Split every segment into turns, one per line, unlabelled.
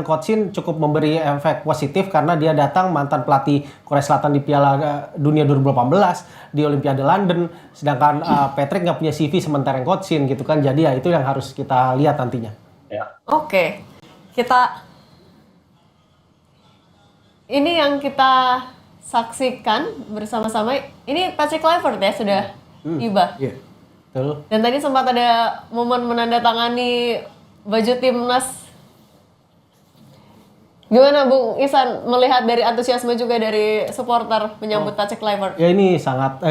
Coach Shin cukup memberi efek positif karena dia datang mantan pelatih Korea Selatan di Piala Dunia 2018 di Olimpiade London, sedangkan Patrick nggak punya CV sementara Coach Shin gitu kan, jadi ya itu yang harus kita lihat nantinya.
Ya. Oke, ini yang kita saksikan bersama-sama. Ini Patrick Kluivert ya sudah tiba.
Iya, betul.
Dan tadi sempat ada momen menandatangani baju timnas. Gimana Bung Ihsan melihat dari antusiasme juga dari supporter menyambut Patrick Kluivert?
Ya ini sangat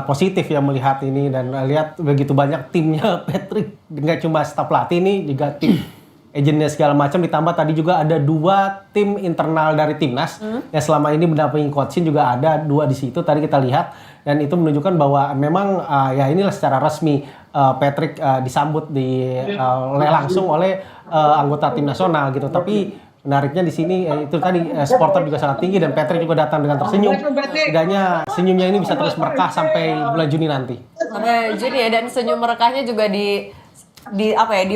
positif ya melihat ini, dan lihat begitu banyak timnya Patrick, nggak cuma staf pelatih ini juga tim agennya segala macam, ditambah tadi juga ada 2 tim internal dari timnas yang selama ini mendampingi Coach Shin, juga ada 2 di situ tadi kita lihat, dan itu menunjukkan bahwa memang ya inilah secara resmi Patrick disambut langsung oleh anggota tim nasional gitu. Tapi menariknya di sini itu tadi supporter juga sangat tinggi, dan Patrick juga datang dengan tersenyum. Setidaknya senyumnya ini bisa terus merekah sampai bulan Juni nanti.
Sampai Juni ya, dan senyum merekahnya juga di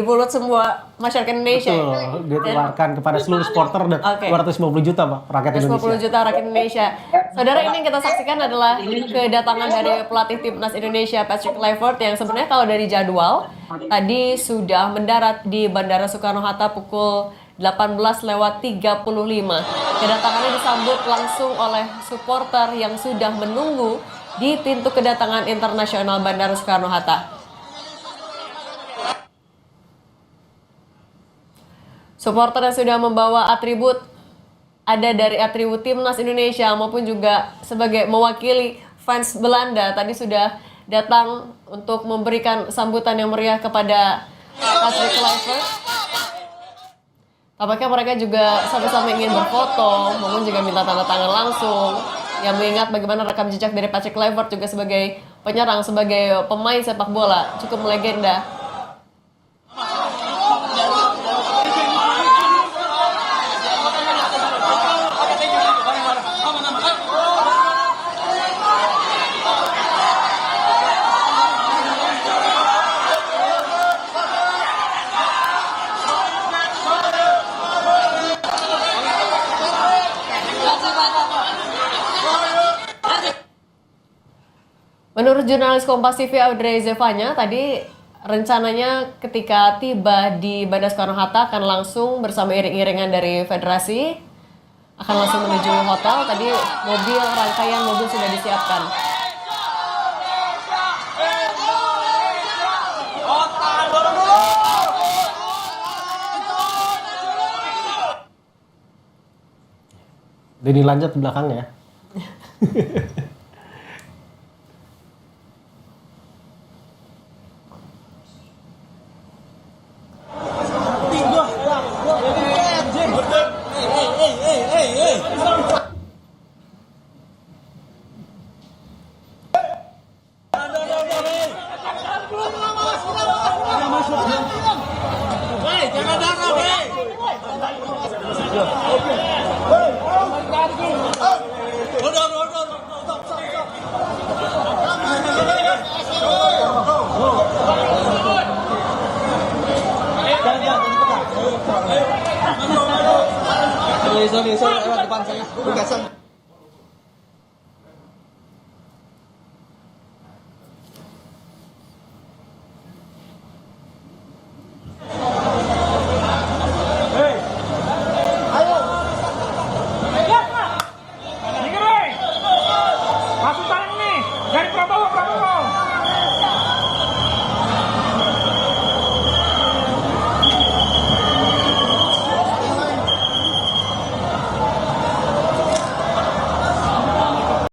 mulut semua masyarakat Indonesia.
Betul, ditularkan kepada seluruh supporter dan 250 juta Pak rakyat Indonesia.
250 juta rakyat Indonesia. Saudara, ini yang kita saksikan adalah kedatangan dari pelatih timnas Indonesia Patrick Kluivert, yang sebenarnya kalau dari jadwal tadi sudah mendarat di Bandara Soekarno-Hatta pukul 18:35. Kedatangannya disambut langsung oleh supporter yang sudah menunggu di pintu kedatangan internasional Bandara Soekarno-Hatta. Supporter yang sudah membawa atribut, ada dari atribut timnas Indonesia maupun juga sebagai mewakili fans Belanda, tadi sudah datang untuk memberikan sambutan yang meriah kepada Patrick Kluivert. Tampaknya mereka juga sama-sama ingin berfoto, maupun juga minta tanda tangan langsung, yang mengingat bagaimana rekam jejak dari Patrick Kluivert juga sebagai penyerang, sebagai pemain sepak bola cukup melegenda. Menurut jurnalis Kompas TV Audrey Zevanya, tadi rencananya ketika tiba di Bandara Soekarno-Hatta akan langsung bersama iring-iringan dari federasi akan langsung menuju hotel. Tadi rangkaian mobil sudah disiapkan.
Denny lanjut di belakangnya.
Sorry, lewat depan saya. Bukan